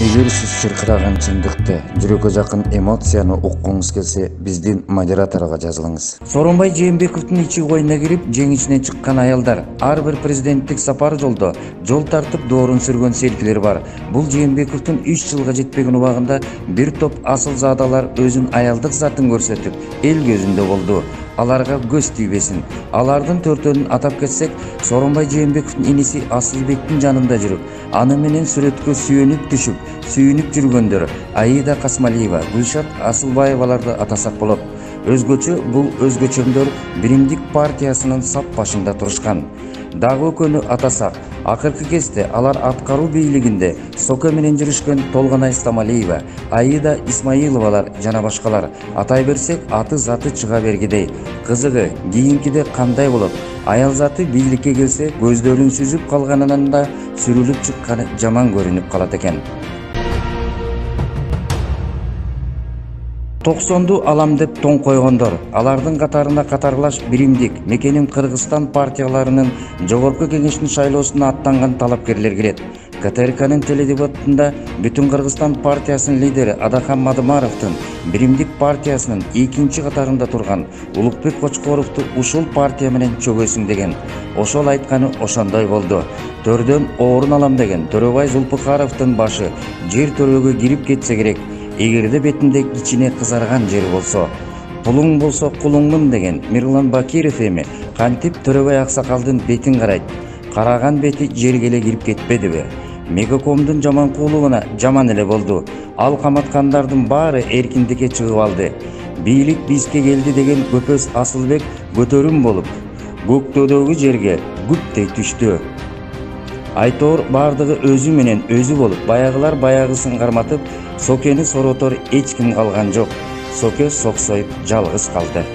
Эгер сиз чыркыраган чындыкты, жүрөккө жакын эмоцияны уккуңуз келсе, биздин модераторго жазылыңыз. Сооронбай Жээнбековдун ичи коюна кирип, жеңишине чыккан аялдар ар бир президенттик сапар жолдо жол тартып доорун сүргөн селфилер бар. Бул Жээнбековдун 3 жылга жетпеген убагында бир топ асылзадалар өзүн аялдык затын көрсөтүп, эл көзүндө болду. Аларга көз тийбесин. Алардын төртөөнүн атап кетсек, Сооронбай Жээнбековдун иниси Асылбектин жанында жүрүп, аны менен сүрөткө сүйөнүп түшүп, сүйүнүп жүргөндөр Аида Касмалиева, Гүлшат Асылбаеваларды атасак болот. Өзгөчө бул өзгөчөмдөр Биримдик партиясынын сап башында турушкан. Дагы өкөнү атасак, акыркы кезде алар аткаруу бийлигинде Соке менен жүрүшкөн Толгонай Стамалиева, Аида Исмаиловалар жана башкалар. Атай берсек, аты заты чыга бергидей. Кызыгы, кийинкиде кандай болот? Аял заты бийликке келсе, көздөрүн сүзүп калганынан да сүрүлүп чыкканы жаман көрүнүп калат экен. 90'ду алам деп тоң койгондор, алардын катарына катарлаш Биримдик, Мекеним Кыргызстан партияларынын жогорку кеңештин шайлоосуна аттанган талапкерлер кирет. КТРКнын теледебатында Бүтүн Кыргызстан партиясынын лидери Адахан Мадымаровдун Биримдик партиясынын экинчи катарында турган Улукбек Кочкоровду ушул партия менен чөгөсүң деген. Ошол айтканы ошондой болду. Төрдөн орун алам деген Төрөбай Зулпукаровдун башы жер төрөгө кирип кетсе керек. Эгерде бетинде кичине кызарган жер болсо, пулуң болсо кулуңмун деген Мирлан Бакиров эми кантип Төрөбай аксакалдын бетин карайт? Караган бети жерге эле кирип кетпедиби? Мегакомдун жаманкуулугуна жаман эле болду. Ал каматкандардын баары эркиндикке чыгып алды. Бийлик бизге келди деген Көпөз Асылбек көтөрүм болуп, көктөдөгү жерге гүптей түштү. Айтор бардыгы өзү менен өзү болуп, баягылар баягысын карматып, Сокени соротор эч ким калган жок. Соке соксоюп жалгыз калды.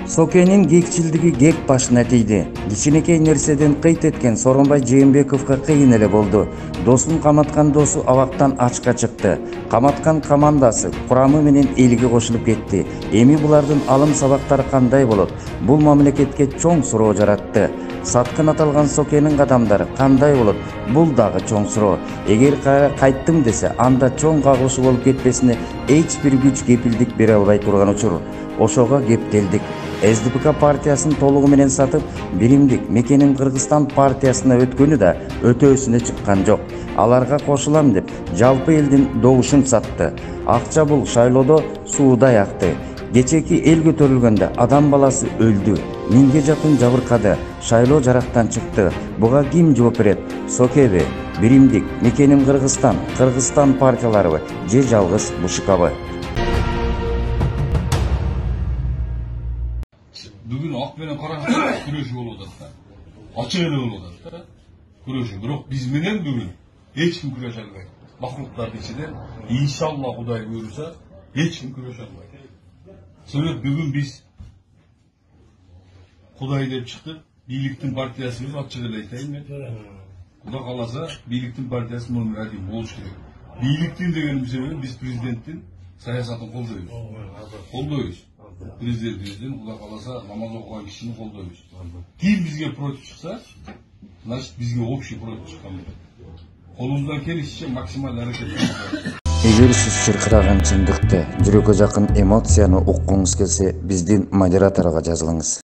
Сокенин кекчилдиги кек башына тийди. Кичинекей нерседен кыйт эткен Сооронбай Жээнбековго кыйын эле болду. Досун каматкан досу абактан ачка чыкты. Каматкан командасы курамы менен элге кошулуп кетти. Эми булардын алым сабактары кандай болот? Бул мамлекетке чоң суроо жаратты. Саткын аталган Сокенин кадамдары кандай болот? Бул дагы чоң суроо. Эгер кайттым десе, анда чоң кагылышы болуп кетпесине эч бир күч кепилдик бере албай турган учур. Ошого кептелдик. СДПК партиясын толугу менен сатып, Биримдик, Мекеним Кыргызстан партиясына өткөнү да өтөөсүнө чыккан жок. Аларга кошулам деп жалпы элдин добушун сатты. Акча бул шайлоодо суудай акты. Кечеки эл көтөрүлгөндө адам баласы өлдү. Миңге жакын жабыркады. Шайлоо жарактан чыкты. Буга ким жооп берет? Сокеби, Биримдик, Мекеним Кыргызстан, Кыргызстан партияларыбы же жалгыз БШКбы? Бүгүн ак менен караңыз күрөшүү болуп атат да. Ачык эле болуп атат да. Күрөшүү. Бирок биз менен бүгүн эч ким күрөшө албайт. Макулуктардын ичинен иншалла Кудай буйруса эч ким күрөшө албайт. Себеп бүгүн биз Кудай деп чыктык. Бийликтин партиясыбыз ачык эле айтайын мен. Кудай кааласа бийликтин партиясы номер 1 болуш керек. Бийликтин дегеним себеби биз президенттин саясатын колдойбуз. Колдойбуз. Президентибиздин Кудай кааласа намаз окуган кишини колдойбуз. Ким бизге против чыкса, значит бизге общий против чыккан болот. Колубуздан келишинче максималдуу аракет кылабыз. Эгер сиз чыркыраган чындыкты, жүрөккө жакын эмоцияны уккуңуз келсе, биздин модераторго жазылыңыз.